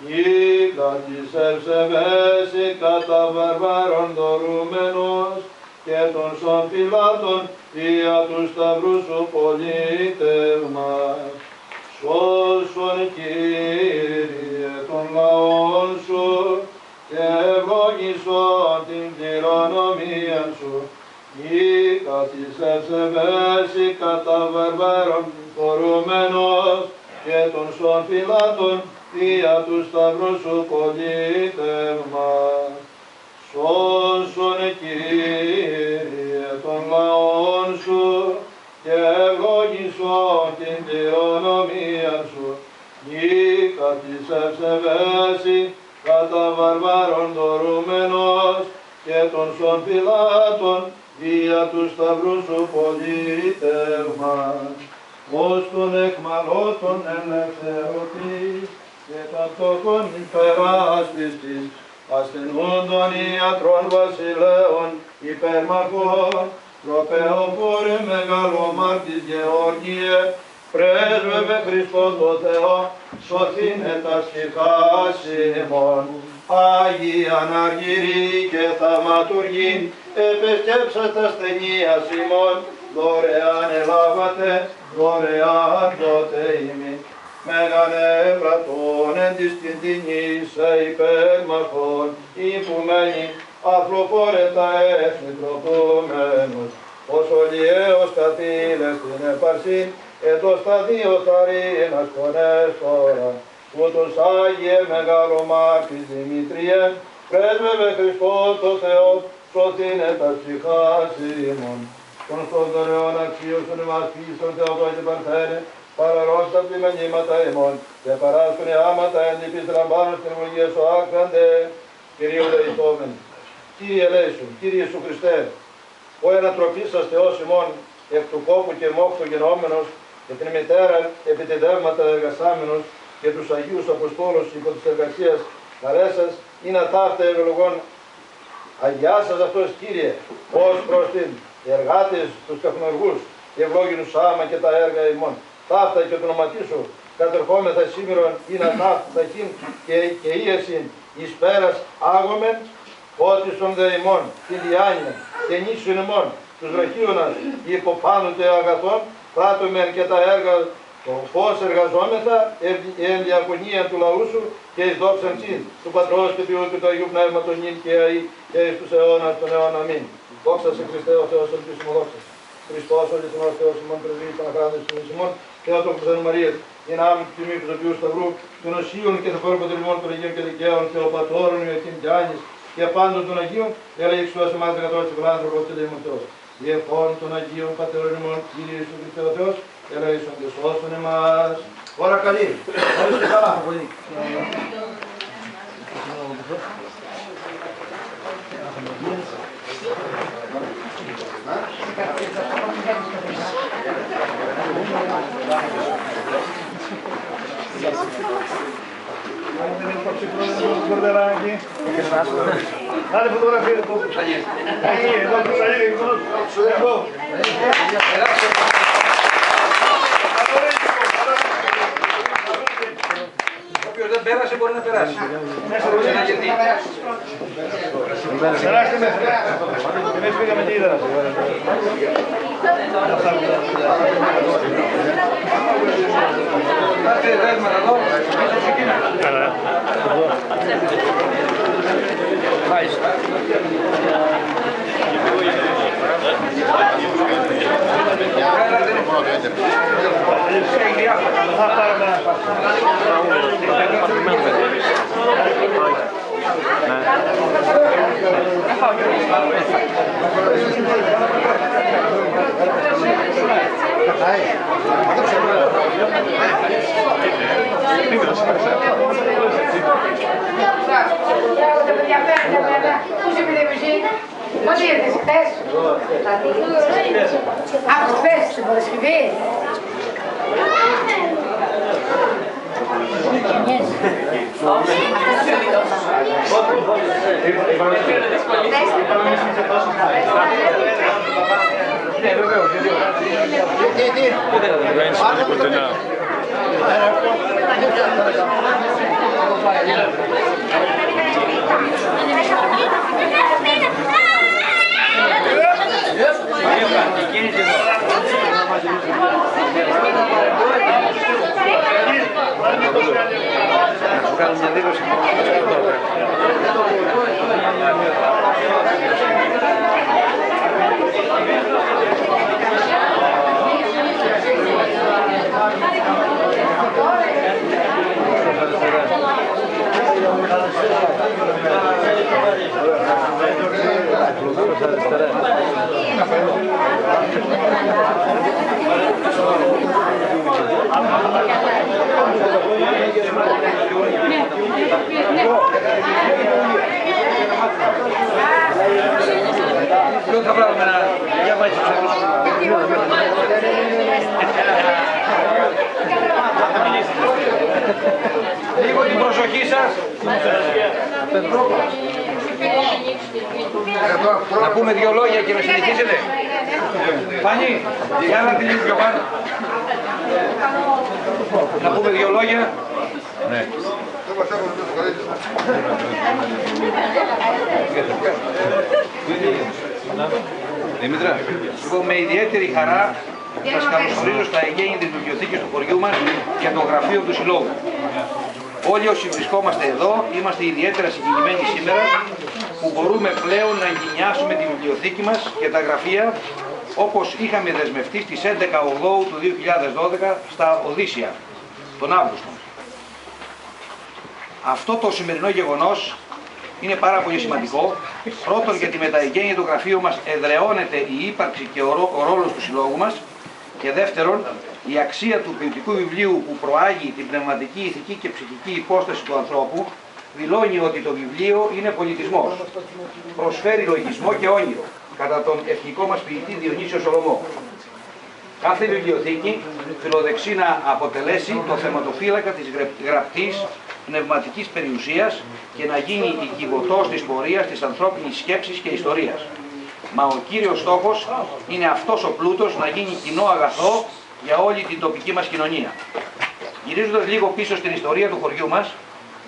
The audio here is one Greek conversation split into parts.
Ήκα της ευσεβέση κατά βαρβάρων δωρούμενος και των σων φυλάτων δια του σταυρού σου πολίτευμα. Σώσον Κύριε των λαών σου και ευλόγησον την κληρονομία σου. Ήκα της ευσεβέση κατά βαρβάρων δωρούμενος και των σων φυλάτων δια του σταυρού σου πολίτευμα. Σώσον Κύριε των λαών σου και ευλόγησον την κληρονομία σου. Ήκα της ευσεβέση κατά βαρβάρων δωρούμενος και των σων φυλάτων δια του σταυρού σου πολίτευμα. Ως των εκμαλώτων ελευθερωτής και των τόκων υπεράσπιστης, ασθενούντων ιατρών βασιλέων υπερμαχών, τροπεοφόρε μεγαλομάρτης Γεώργιε, πρέσβευε Χριστόν το Θεό, σωθήνε τα ψυχάς ημών. Άγιοι αναργυροί και θαυματουργοί, επεσκέψατε ασθενείας ημών, δωρεάν ελάβατε, δωρεάν δότε ημί. Μεγανεύρατον εν της κινδυνής σε υπερμαχών, υπουμένη αφροφόρετα έθνη τροπούμενος, ως ολιαίος καθήλες την επαρσήν, εντός τα δύο θαρρύνας κονέσtora, ούτως Άγιε μεγαλομάρτης Δημητριέ, πρέσβευε Χριστός το Θεό, σωθήνε τα ψυχάς ημών. Τον στον δωρεών αξίωσον εμάς πίστον Θεοτό και Παρθένε, παραρώστα πλημενήματα ημών, και παράσκουν άματα εν τυπής λαμβάνος την ευλογία σου άκραντε. Κυρίου δεητόμεν, Κύριε ελέησον, Κύριε Ιησού Χριστέ, ο ενατροπής σας Θεός ημών, εκ του κόπου και μόχτου γενόμενος, και την μητέρα επιτεδεύματα εργασάμενος, και τους Αγίους Αποστόλους υπό της εργασίας καλέσας, είναι ταύτα ευλογών. Αγιά σας αυτός Κύριε, ως προς την εργάτες, τους τεχνουργούς, ευλόγινους άμα και τα έργα ημών. Ταύτα και το όνομα σου, κατερχόμεθα σήμερον, είναι ταύτα χειν και ίεσιν εις πέρας άγομεν, ότι στον δε ημών, τη διάνοια και νήσουν ημών, τους βραχίωνας υποπάνω τε αγαθών, πράττομεν και τα έργα πώς εργαζόμεθα, εν διακονία του λαού σου και εις δόξαν συν, του Πατρός και του Υιού και του Αγίου Πνεύματος νυν και αεί και εις τους αιώνας των αιώνων. Αμήν. Δόξα σε Χριστέ ο Θεός ελπίσιμο δόξα. Χριστός ο λιθινός Θεός ημών πρεσβύει των αχράντες του ημών, Θεό των Χριστένου Μαρίας, την άμυ του τιμή του Ζωοποιού Σταυρού, των Οσίων και των χώρων πατριμών των Αγίων και Δικαίων, Θεοπατώρων, Ιωακήμ και Άνης, και πάντων των Αγίων, ελέγξου εμάς δεκατός και φιλάνθρωπος και δεήμον Θεός. Διευχών των Αγίων Πατέρων ημών, Κύριε Ιησού Χριστέ ο Θεός, ελέησον και σώσον εμάς. Ώρα καλή. Ευχαριστώ καλά. Dale fotografía de todo. Ahí, όποιος δεν πέρασε μπορεί να περάσει. Περάστε μέσα. Εμείς πήγαμε τι είδαμε. Πάτε δέσματα εδώ. Μάλιστα. Πότε ήρθες χθες? Από χθες την Παρασκευή. Θα βγάλουμε ένα διαβάζει λίγο την προσοχή σας. Να πούμε δύο λόγια και να συνεχίσετε. Φάνη, για να την πιο πάνω. Να πούμε δύο λόγια. Ναι. Δημήτρα, λοιπόν, με ιδιαίτερη χαρά σας καλωσορίζω στα εγγένεια της βιβλιοθήκης του χωριού μας και το γραφείο του Συλλόγου. Όλοι όσοι βρισκόμαστε εδώ είμαστε ιδιαίτερα συγκινημένοι σήμερα που μπορούμε πλέον να εγκαινιάσουμε τη βιβλιοθήκη μας και τα γραφεία όπως είχαμε δεσμευτεί στις 11 Οκτώβρου του 2012 στα Οδύσσια, τον Αύγουστο. Αυτό το σημερινό γεγονός είναι πάρα πολύ σημαντικό. Πρώτον, γιατί με τα εγγένεια του γραφείου μας εδραιώνεται η ύπαρξη και ο ρόλος του συλλόγου μας. Και δεύτερον, η αξία του ποιητικού βιβλίου που προάγει την πνευματική, ηθική και ψυχική υπόσταση του ανθρώπου δηλώνει ότι το βιβλίο είναι πολιτισμός. Προσφέρει λογισμό και όνειρο, κατά τον εθνικό μας ποιητή Διονύσιο Σολομό. Κάθε βιβλιοθήκη φιλοδεξεί να αποτελέσει το θεματοφύλακα της γραπτής πνευματικής περιουσίας και να γίνει η κυβωτός της πορείας της ανθρώπινης σκέψης και ιστορίας. Μα ο κύριος στόχος είναι αυτός ο πλούτος να γίνει κοινό αγαθό για όλη την τοπική μας κοινωνία. Γυρίζοντας λίγο πίσω στην ιστορία του χωριού μας,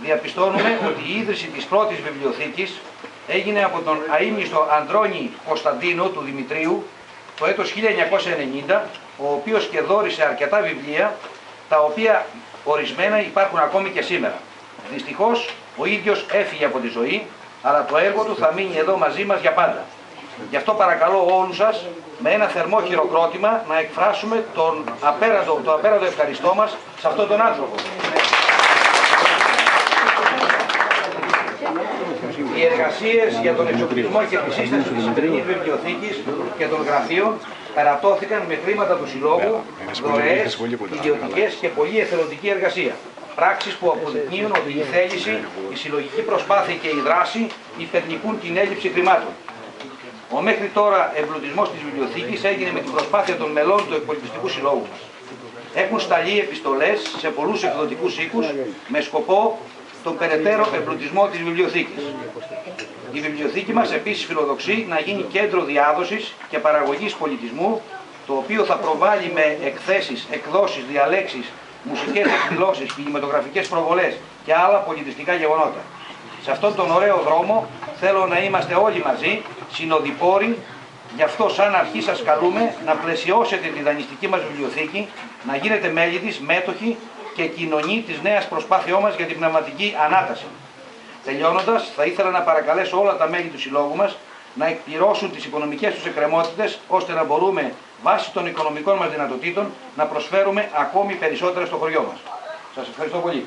διαπιστώνουμε ότι η ίδρυση της πρώτης βιβλιοθήκης έγινε από τον αείμνηστο Ανδρώνη Κωνσταντίνο του Δημητρίου το έτος 1990, ο οποίος και δώρισε αρκετά βιβλία, τα οποία ορισμένα υπάρχουν ακόμη και σήμερα. Δυστυχώς, ο ίδιος έφυγε από τη ζωή, αλλά το έργο του θα μείνει εδώ μαζί μας για πάντα. Γι' αυτό παρακαλώ όλους σας, με ένα θερμό χειροκρότημα, να εκφράσουμε το απέραντο ευχαριστώ μας σε αυτόν τον άνθρωπο. Οι εργασίες για τον εξοπλισμό και τη σύσταση της σημερινής βιβλιοθήκης και των γραφείων περατώθηκαν με χρήματα του Συλλόγου, δωρεές, ιδιωτικές και πολύ εθελοντική εργασία. Πράξεις που αποδεικνύουν ότι η θέληση, η συλλογική προσπάθεια και η δράση υπερνικούν την έλλειψη χρημάτων. Ο μέχρι τώρα εμπλουτισμός της βιβλιοθήκης έγινε με την προσπάθεια των μελών του Εκπολιτιστικού Συλλόγου μας. Έχουν σταλεί επιστολές σε πολλούς εκδοτικούς οίκους με σκοπό τον περαιτέρω εμπλουτισμό της βιβλιοθήκης. Η βιβλιοθήκη μας επίσης φιλοδοξεί να γίνει κέντρο διάδοσης και παραγωγής πολιτισμού, το οποίο θα προβάλλει με εκθέσεις, εκδόσεις, διαλέξεις, μουσικές εκδηλώσεις, κινηματογραφικές προβολές και άλλα πολιτιστικά γεγονότα. Σε αυτόν τον ωραίο δρόμο θέλω να είμαστε όλοι μαζί, συνοδοιπόροι, γι' αυτό σαν αρχή σας καλούμε να πλαισιώσετε τη δανειστική μας βιβλιοθήκη, να γίνετε μέλη της, μέτοχοι και κοινωνοί της νέας προσπάθειός μας για την πνευματική ανάταση. Τελειώνοντας, θα ήθελα να παρακαλέσω όλα τα μέλη του Συλλόγου μας να εκπληρώσουν τις οικονομικές τους εκκρεμότητες, ώστε να μπορούμε, βάσει των οικονομικών μας δυνατοτήτων, να προσφέρουμε ακόμη περισσότερα στο χωριό μας. Σας ευχαριστώ πολύ.